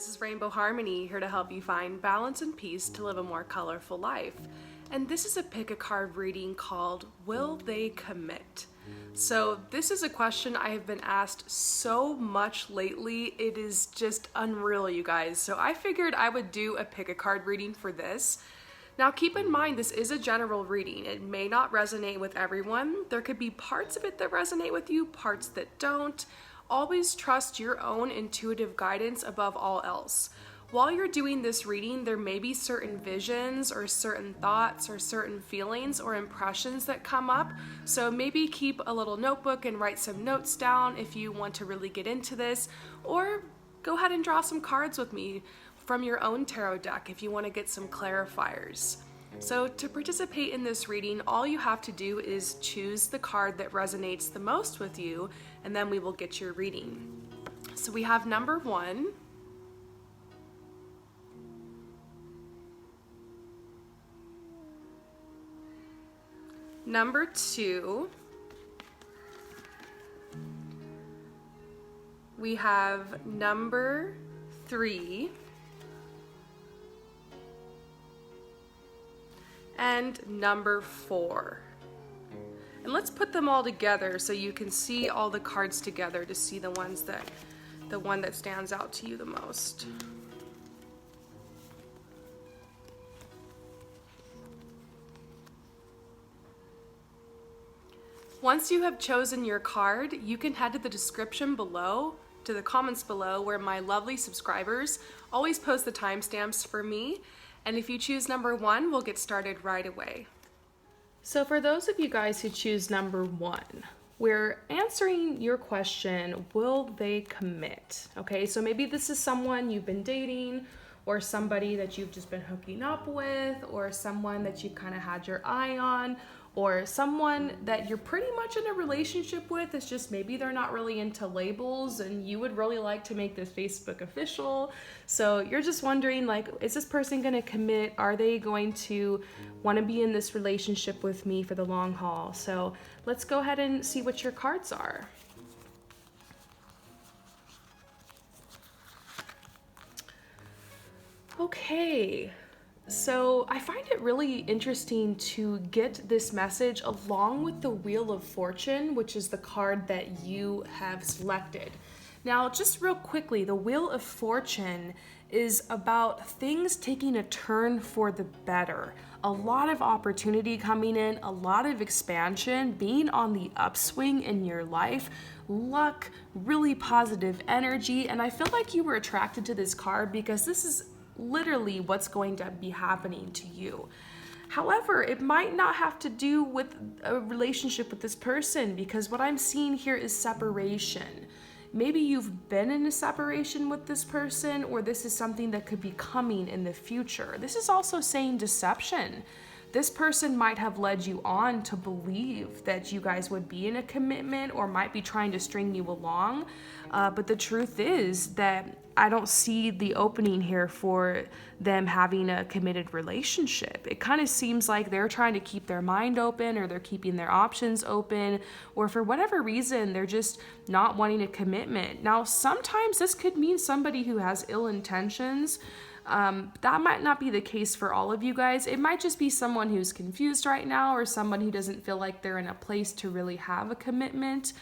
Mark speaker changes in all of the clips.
Speaker 1: This is Rainbow Harmony, here to help you find balance and peace to live a more colorful life. And this is a pick a card reading called Will They Commit? So this is a question I have been asked so much lately. It is just unreal, you guys. So I figured I would do a pick a card reading for this. Now keep in mind, this is a general reading. It may not resonate with everyone. There could be parts of it that resonate with you, parts that don't. Always trust your own intuitive guidance above all else. While you're doing this reading, there may be certain visions or certain thoughts or certain feelings or impressions that come up. So maybe keep a little notebook and write some notes down if you want to really get into this, or go ahead and draw some cards with me from your own tarot deck if you want to get some clarifiers. So to participate in this reading, all you have to do is choose the card that resonates the most with you, and then we will get your reading. So we have number 1, number 2, we have number 3, and number 4. And let's put them all together so you can see all the cards together to see the one that stands out to you the most. Once you have chosen your card, you can head to the description below, to the comments below, where my lovely subscribers always post the timestamps for me. And if you choose number 1, we'll get started right away. So for those of you guys who choose number 1, we're answering your question, will they commit? Okay, so maybe this is someone you've been dating, or somebody that you've just been hooking up with, or someone that you've kind of had your eye on, or someone that you're pretty much in a relationship with. It's just maybe they're not really into labels and you would really like to make this Facebook official. So you're just wondering, like, is this person going to commit? Are they going to want to be in this relationship with me for the long haul? So let's go ahead and see what your cards are. Okay. So I find it really interesting to get this message along with the Wheel of Fortune, which is the card that you have selected. Now, just real quickly, the Wheel of Fortune is about things taking a turn for the better. A lot of opportunity coming in, a lot of expansion, being on the upswing in your life, luck, really positive energy. And I feel like you were attracted to this card because this is literally what's going to be happening to you. However, it might not have to do with a relationship with this person, because what I'm seeing here is separation. Maybe you've been in a separation with this person, or this is something that could be coming in the future. This is also saying deception. This person might have led you on to believe that you guys would be in a commitment, or might be trying to string you along. But the truth is that I don't see the opening here for them having a committed relationship. It kind of seems like they're trying to keep their mind open, or they're keeping their options open, or for whatever reason, they're just not wanting a commitment. Now, sometimes this could mean somebody who has ill intentions. That might not be the case for all of you guys. It might just be someone who's confused right now, or someone who doesn't feel like they're in a place to really have a commitment.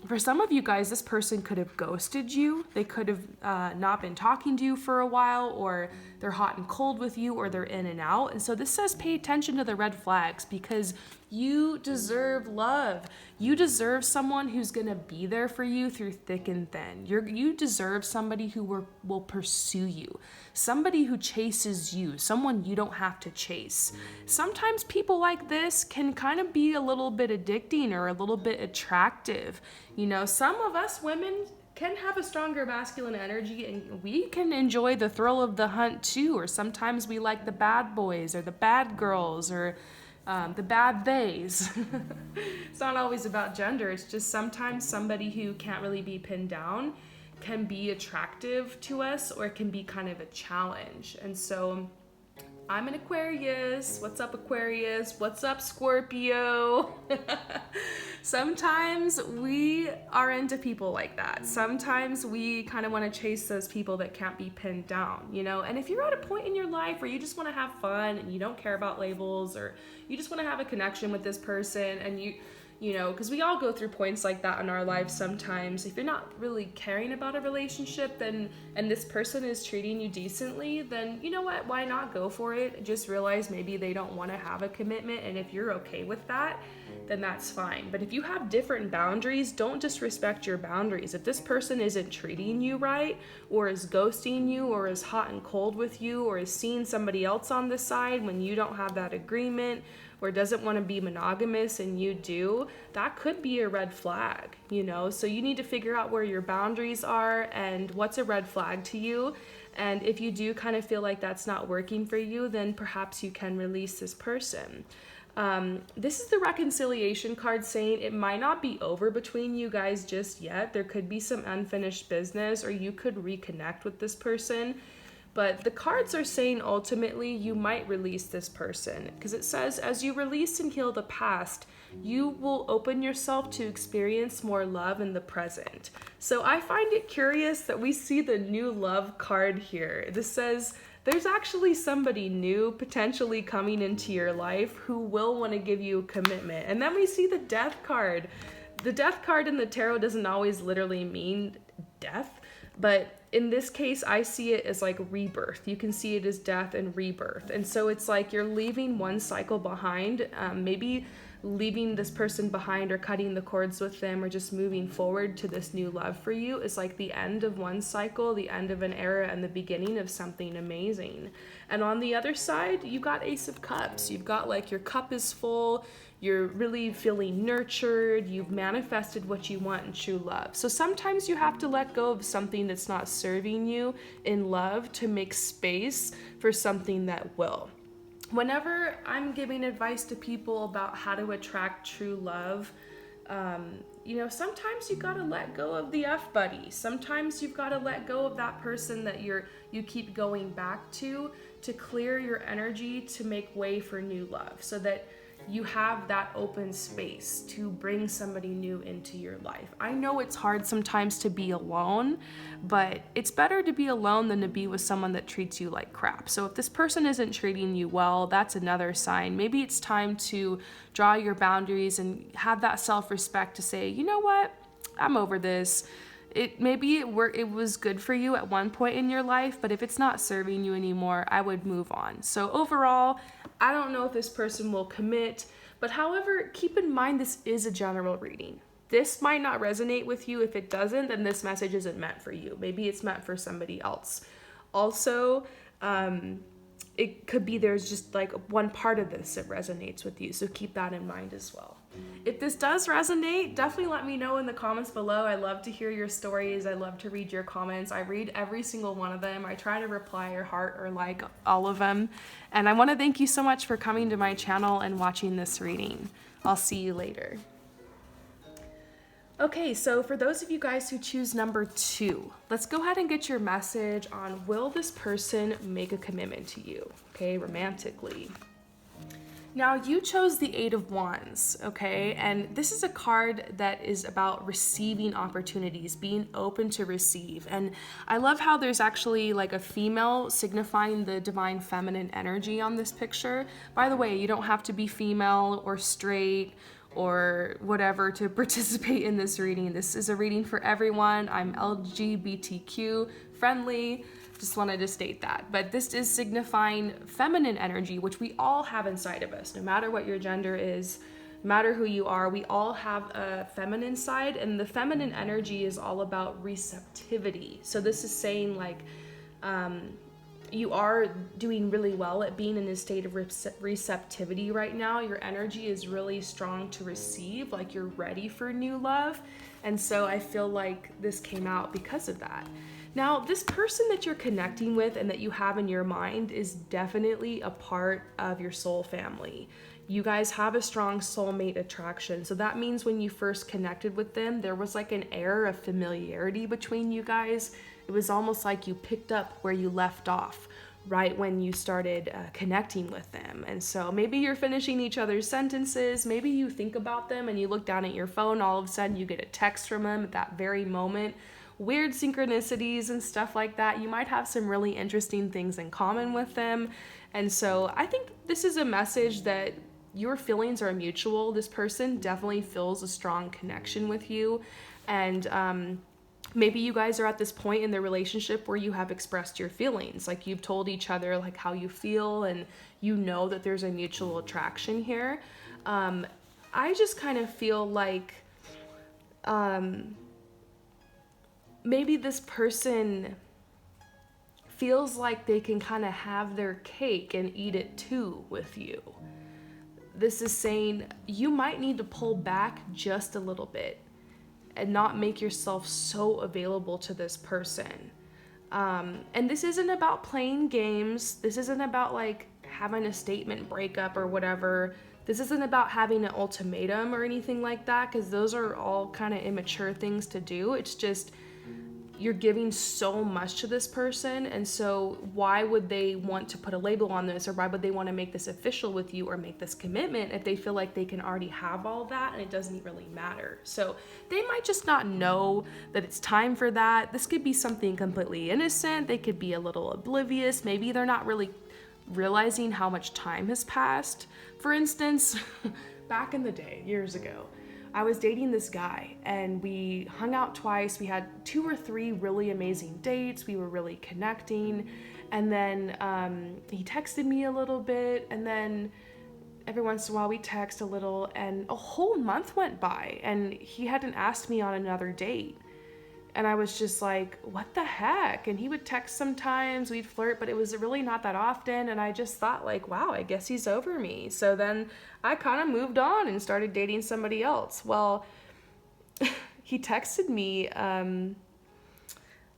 Speaker 1: For some of you guys, this person could have ghosted you. They could have not been talking to you for a while, or they're hot and cold with you, or they're in and out. And so this says pay attention to the red flags, because you deserve love. You deserve someone who's going to be there for you through thick and thin. You deserve somebody who will pursue you, somebody who chases you, someone you don't have to chase. Sometimes people like this can kind of be a little bit addicting or a little bit attractive. You know, some of us women can have a stronger masculine energy, and we can enjoy the thrill of the hunt too. Or sometimes we like the bad boys or the bad girls, or the bad theys. It's not always about gender. It's just sometimes somebody who can't really be pinned down can be attractive to us, or it can be kind of a challenge. And so I'm an Aquarius. What's up, Aquarius? What's up, Scorpio? Sometimes we are into people like that. Sometimes we kind of want to chase those people that can't be pinned down, you know? And if you're at a point in your life where you just want to have fun and you don't care about labels, or you just want to have a connection with this person, and you know, because we all go through points like that in our lives sometimes. If you're not really caring about a relationship, then, and this person is treating you decently, then you know what, why not go for it? Just realize maybe they don't want to have a commitment, and if you're okay with that, then that's fine. But if you have different boundaries, don't disrespect your boundaries. If this person isn't treating you right, or is ghosting you, or is hot and cold with you, or is seeing somebody else on the side when you don't have that agreement, or doesn't want to be monogamous and you do, that could be a red flag, you know? So you need to figure out where your boundaries are and what's a red flag to you. And if you do kind of feel like that's not working for you, then perhaps you can release this person. This is the reconciliation card saying it might not be over between you guys just yet. There could be some unfinished business, or you could reconnect with this person. But the cards are saying ultimately you might release this person, because it says as you release and heal the past, you will open yourself to experience more love in the present. So I find it curious that we see the new love card here. This says there's actually somebody new potentially coming into your life who will want to give you a commitment. And then we see the death card. The death card in the tarot doesn't always literally mean death, but in this case, I see it as like rebirth. You can see it as death and rebirth. And so it's like you're leaving one cycle behind, maybe leaving this person behind or cutting the cords with them, or just moving forward to this new love for you is like the end of one cycle, the end of an era, and the beginning of something amazing. And on the other side, you got Ace of Cups. You've got like your cup is full. You're really feeling nurtured. You've manifested what you want in true love. So sometimes you have to let go of something that's not serving you in love to make space for something that will. Whenever I'm giving advice to people about how to attract true love, you know, sometimes you gotta let go of the F-buddy. Sometimes you've gotta let go of that person that you keep going back to clear your energy to make way for new love, so that you have that open space to bring somebody new into your life. I know it's hard sometimes to be alone, but it's better to be alone than to be with someone that treats you like crap. So if this person isn't treating you well, that's another sign. Maybe it's time to draw your boundaries and have that self-respect to say, you know what, I'm over this. It was good for you at one point in your life, but if it's not serving you anymore, I would move on. So overall, I don't know if this person will commit, but however, keep in mind this is a general reading. This might not resonate with you. If it doesn't, then this message isn't meant for you. Maybe it's meant for somebody else. Also, it could be there's just like one part of this that resonates with you, so keep that in mind as well. If this does resonate, definitely let me know in the comments below. I love to hear your stories. I love to read your comments. I read every single one of them. I try to reply or heart or like all of them. And I want to thank you so much for coming to my channel and watching this reading. I'll see you later. Okay, so for those of you guys who choose number 2, let's go ahead and get your message on, will this person make a commitment to you, okay, romantically? Now, you chose the 8 of Wands, okay? And this is a card that is about receiving opportunities, being open to receive. And I love how there's actually like a female signifying the divine feminine energy on this picture. By the way, you don't have to be female or straight or whatever to participate in this reading. This is a reading for everyone. I'm LGBTQ friendly. Just wanted to state that. But this is signifying feminine energy, which we all have inside of us. No matter what your gender is, no matter who you are, we all have a feminine side, and the feminine energy is all about receptivity. So this is saying like you are doing really well at being in a state of receptivity right now. Your energy is really strong to receive, like you're ready for new love. And so I feel like this came out because of that. Now, this person that you're connecting with and that you have in your mind is definitely a part of your soul family. You guys have a strong soulmate attraction. So that means when you first connected with them, there was like an air of familiarity between you guys. It was almost like you picked up where you left off. right when you started connecting with them. And so maybe you're finishing each other's sentences, maybe you think about them and you look down at your phone, all of a sudden you get a text from them at that very moment. Weird synchronicities and stuff like that. You might have some really interesting things in common with them. And so I think this is a message that your feelings are mutual. This person definitely feels a strong connection with you. And maybe you guys are at this point in the relationship where you have expressed your feelings. Like you've told each other like how you feel, and you know that there's a mutual attraction here. I just kind of feel like maybe this person feels like they can kind of have their cake and eat it too with you. This is saying you might need to pull back just a little bit and not make yourself so available to this person. And this isn't about playing games. This isn't about like having a statement breakup or whatever. This isn't about having an ultimatum or anything like that, because those are all kind of immature things to do. It's just you're giving so much to this person, and so why would they want to put a label on this, or why would they want to make this official with you or make this commitment if they feel like they can already have all that and it doesn't really matter? So they might just not know that it's time for that. This could be something completely innocent. They could be a little oblivious. Maybe they're not really realizing how much time has passed. For instance, back in the day, years ago, I was dating this guy and we hung out twice. We had 2 or 3 really amazing dates. We were really connecting. And then he texted me a little bit, and then every once in a while we text a little, and a whole month went by and he hadn't asked me on another date. And I was just like, what the heck? And he would text sometimes, we'd flirt, but it was really not that often. And I just thought like, wow, I guess he's over me. So then I kind of moved on and started dating somebody else. Well, he texted me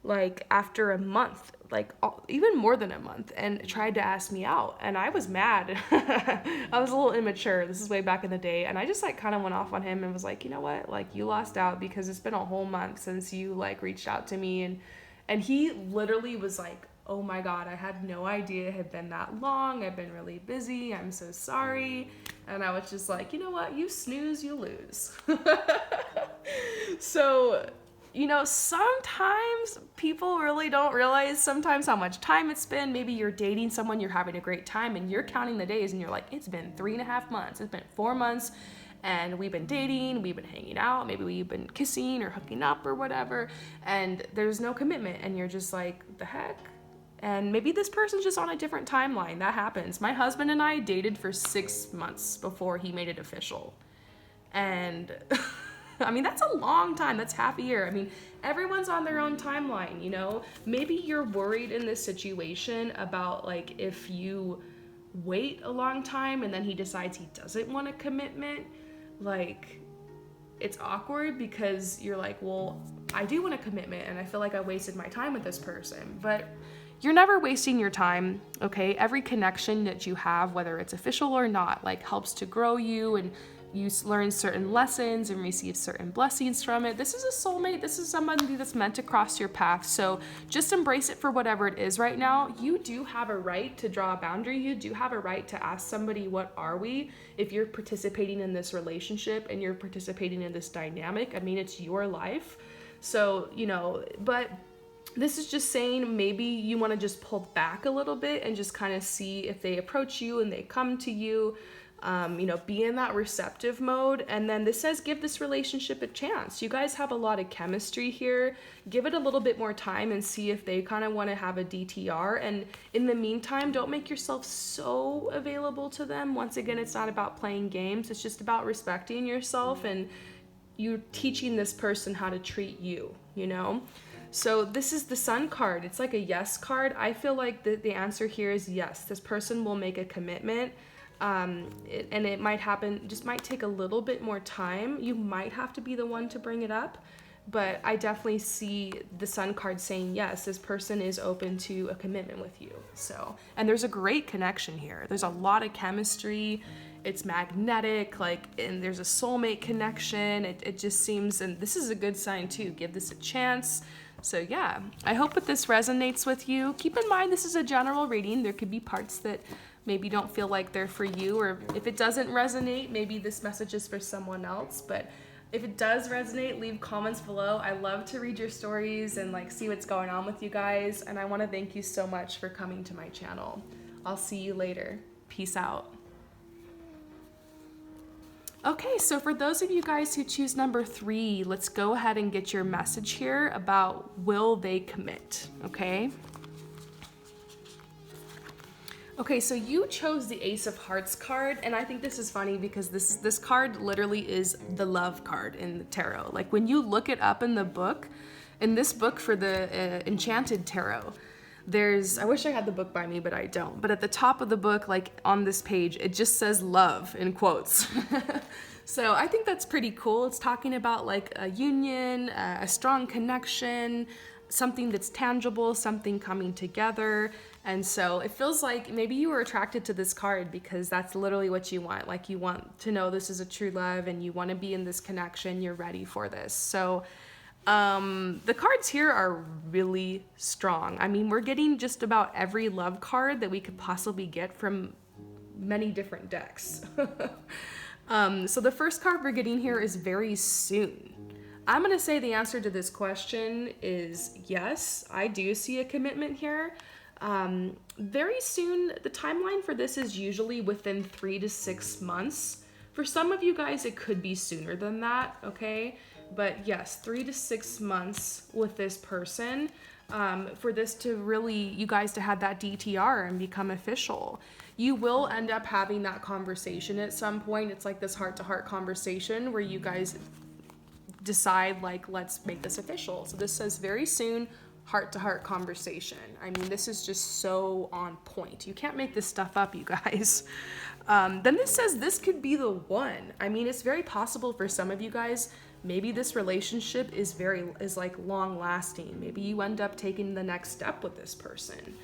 Speaker 1: like after a month, like even more than a month, and tried to ask me out. And I was mad. I was a little immature. This is way back in the day. And I just like kind of went off on him and was like, you know what? Like, you lost out, because it's been a whole month since you like reached out to me. And he literally was like, oh my God, I had no idea it had been that long. I've been really busy. I'm so sorry. And I was just like, you know what? You snooze, you lose. So, you know, sometimes people really don't realize sometimes how much time it's been. Maybe you're dating someone, you're having a great time, and you're counting the days and you're like, it's been 3.5 months, it's been 4 months, and we've been dating, we've been hanging out, maybe we've been kissing or hooking up or whatever, and there's no commitment, and you're just like, the heck? And maybe this person's just on a different timeline. That happens. My husband and I dated for 6 months before he made it official. And I mean, that's a long time. That's half a year. I mean, everyone's on their own timeline, you know? Maybe you're worried in this situation about like if you wait a long time and then he decides he doesn't want a commitment, like it's awkward because you're like, well, I do want a commitment and I feel like I wasted my time with this person. But you're never wasting your time, okay? Every connection that you have, whether it's official or not, like helps to grow you, and you learn certain lessons and receive certain blessings from it. This is a soulmate. This is somebody that's meant to cross your path. So just embrace it for whatever it is right now. You do have a right to draw a boundary. You do have a right to ask somebody, what are we? If you're participating in this relationship and you're participating in this dynamic, I mean, it's your life. So, you know, but this is just saying maybe you want to just pull back a little bit and just kind of see if they approach you and they come to you. You know, be in that receptive mode. And then this says, give this relationship a chance. You guys have a lot of chemistry here. Give it a little bit more time and see if they kind of want to have a DTR. And in the meantime, don't make yourself so available to them. Once again, it's not about playing games. It's just about respecting yourself and you teaching this person how to treat you, you know? So this is the Sun card. It's like a yes card. I feel like the answer here is yes. This person will make a commitment. And it might happen, just might take a little bit more time. You might have to be the one to bring it up, but I definitely see the Sun card saying, yes, this person is open to a commitment with you. So, and there's a great connection here. There's a lot of chemistry. It's magnetic, like, and there's a soulmate connection. It just seems, and this is a good sign too. Give this a chance. So yeah, I hope that this resonates with you. Keep in mind, this is a general reading. There could be parts that maybe don't feel like they're for you, or if it doesn't resonate, maybe this message is for someone else. But if it does resonate, leave comments below. I love to read your stories and like see what's going on with you guys. And I want to thank you so much for coming to my channel. I'll see you later. Peace out. Okay, so for those of you guys who choose number 3, let's go ahead and get your message here about will they commit, okay? Okay, so you chose the Ace of Hearts card, and I think this is funny because this card literally is the love card in the tarot. Like when you look it up in the book, in this book for the Enchanted Tarot, I wish I had the book by me, but I don't. But at the top of the book, like on this page, it just says love in quotes. So I think that's pretty cool. It's talking about like a union, a strong connection, something that's tangible, something coming together. And so it feels like maybe you were attracted to this card because that's literally what you want. Like you want to know this is a true love and you want to be in this connection. You're ready for this. So the cards here are really strong. I mean, we're getting just about every love card that we could possibly get from many different decks. So the first card we're getting here is very soon. I'm gonna say the answer to this question is yes, I do see a commitment here. Very soon, the timeline for this is usually within 3 to 6 months. For some of you guys, it could be sooner than that, okay? But yes, 3 to 6 months with this person for this to really, you guys to have that DTR and become official. You will end up having that conversation at some point. It's like this heart-to-heart conversation where you guys decide like, let's make this official. So this says very soon, heart-to-heart conversation. I mean, this is just so on point. You can't make this stuff up, you guys. Then this says this could be the one. I mean, it's very possible for some of you guys, maybe this relationship is like long lasting. Maybe you end up taking the next step with this person.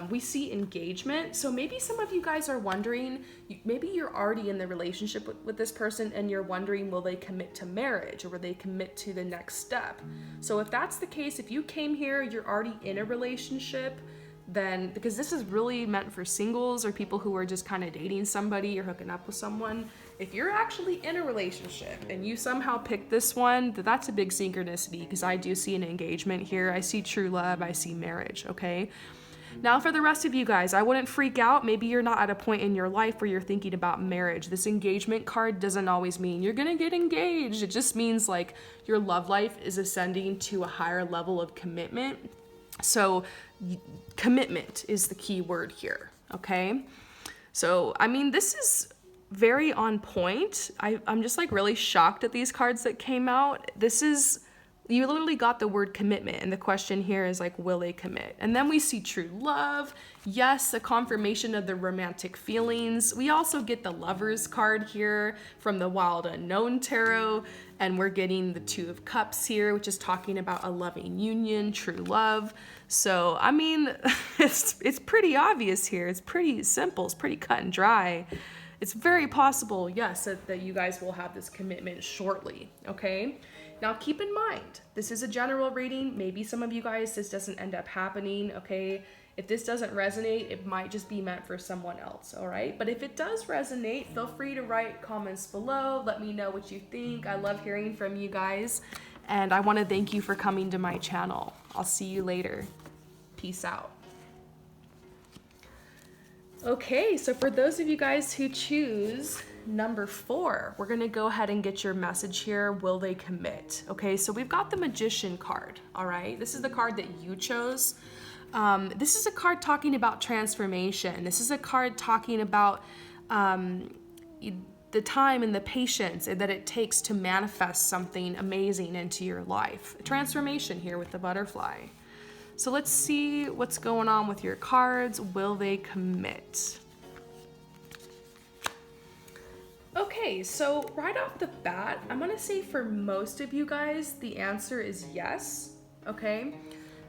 Speaker 1: We see engagement. So maybe some of you guys are wondering, maybe you're already in the relationship with this person and you're wondering, will they commit to marriage or will they commit to the next step? So if that's the case, if you came here, you're already in a relationship, then, because this is really meant for singles or people who are just kind of dating somebody or hooking up with someone. If you're actually in a relationship and you somehow pick this one, that's a big synchronicity because I do see an engagement here. I see true love, I see marriage, okay? Now for the rest of you guys, I wouldn't freak out. Maybe you're not at a point in your life where you're thinking about marriage. This engagement card doesn't always mean you're gonna get engaged. It just means like your love life is ascending to a higher level of commitment. So commitment is the key word here, okay? So, I mean, this is very on point. I'm just like really shocked at these cards that came out. You literally got the word commitment, and the question here is like, will they commit? And then we see true love. Yes, a confirmation of the romantic feelings. We also get the Lovers card here from the Wild Unknown Tarot, and we're getting the Two of Cups here, which is talking about a loving union, true love. So, I mean, it's pretty obvious here. It's pretty simple. It's pretty cut and dry. It's very possible, yes, that you guys will have this commitment shortly, okay? Now, keep in mind, this is a general reading. Maybe some of you guys, this doesn't end up happening, okay? If this doesn't resonate, it might just be meant for someone else, all right? But if it does resonate, feel free to write comments below. Let me know what you think. I love hearing from you guys. And I want to thank you for coming to my channel. I'll see you later. Peace out. Okay, so for those of you guys who choose number 4, we're gonna go ahead and get your message here. Will they commit? Okay, so we've got the Magician card, all right? This is the card that you chose. This is a card talking about transformation. This is a card talking about the time and the patience that it takes to manifest something amazing into your life. Transformation here with the butterfly. So let's see what's going on with your cards. Will they commit? Okay, so right off the bat, I'm gonna say for most of you guys, the answer is yes, okay?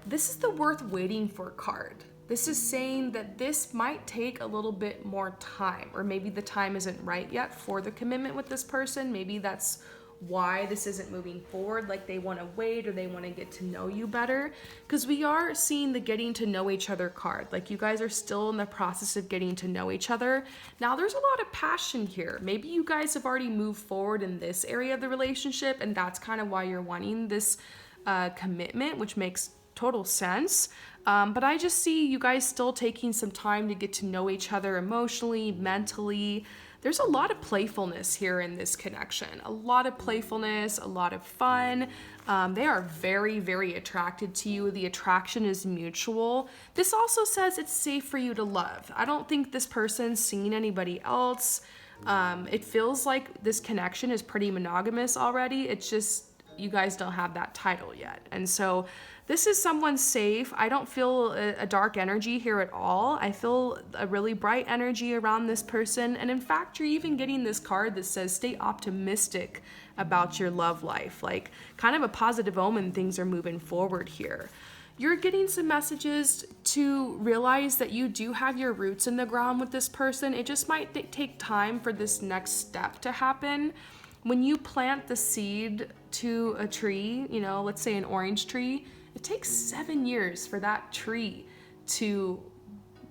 Speaker 1: This is the worth waiting for card. This is saying that this might take a little bit more time, or maybe the time isn't right yet for the commitment with this person. Maybe that's why this isn't moving forward, like they want to wait or they want to get to know you better, because we are seeing the getting to know each other card. Like you guys are still in the process of getting to know each other. Now there's a lot of passion here. Maybe you guys have already moved forward in this area of the relationship, and that's kind of why you're wanting this commitment, which makes total sense. But I just see you guys still taking some time to get to know each other emotionally, mentally. There's a lot of playfulness here in this connection. A lot of playfulness, a lot of fun. They are very, very attracted to you. The attraction is mutual. This also says it's safe for you to love. I don't think this person's seen anybody else. It feels like this connection is pretty monogamous already. It's just you guys don't have that title yet. And so this is someone safe. I don't feel a dark energy here at all. I feel a really bright energy around this person. And in fact, you're even getting this card that says stay optimistic about your love life. Like kind of a positive omen, things are moving forward here. You're getting some messages to realize that you do have your roots in the ground with this person. It just might take time for this next step to happen. When you plant the seed to a tree, you know, let's say an orange tree, it takes 7 years for that tree to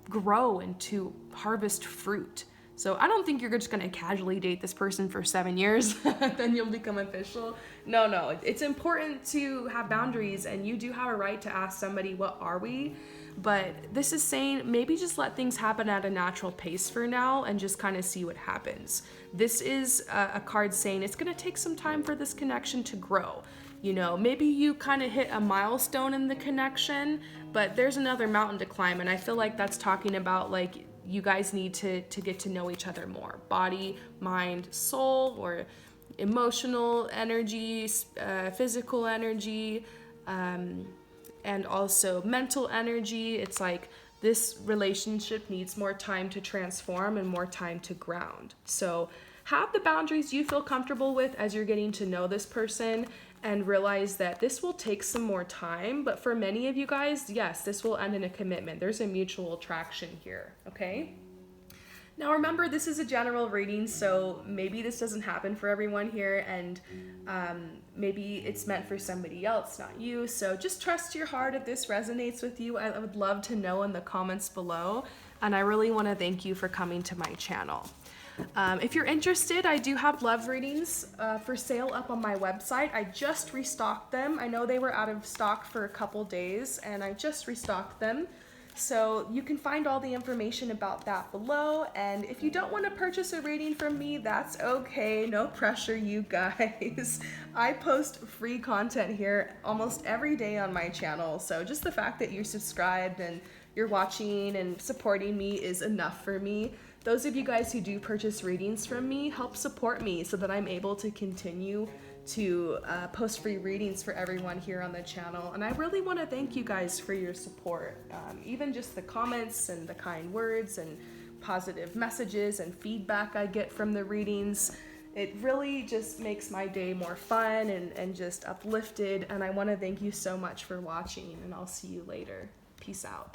Speaker 1: grow and to harvest fruit. So I don't think you're just gonna casually date this person for 7 years, then you'll become official. No, it's important to have boundaries, and you do have a right to ask somebody, what are we? But this is saying maybe just let things happen at a natural pace for now and just kind of see what happens. This is a card saying it's gonna take some time for this connection to grow. You know, maybe you kind of hit a milestone in the connection, but there's another mountain to climb. And I feel like that's talking about like you guys need to get to know each other more. Body, mind, soul, or emotional energy, physical energy, and also mental energy. It's like this relationship needs more time to transform and more time to ground. So have the boundaries you feel comfortable with as you're getting to know this person, and realize that this will take some more time, but for many of you guys, yes, this will end in a commitment. There's a mutual attraction here, okay? Now remember, this is a general reading, so maybe this doesn't happen for everyone here, and maybe it's meant for somebody else, not you. So just trust your heart if this resonates with you. I would love to know in the comments below, and I really want to thank you for coming to my channel. If you're interested, I do have love readings for sale up on my website. I just restocked them. I know they were out of stock for a couple days, and I just restocked them. So you can find all the information about that below. And if you don't want to purchase a reading from me, that's okay. No pressure, you guys. I post free content here almost every day on my channel. So just the fact that you're subscribed and you're watching and supporting me is enough for me. Those of you guys who do purchase readings from me help support me so that I'm able to continue to post free readings for everyone here on the channel. And I really want to thank you guys for your support. Even just the comments and the kind words and positive messages and feedback I get from the readings. It really just makes my day more fun and just uplifted. And I want to thank you so much for watching, and I'll see you later. Peace out.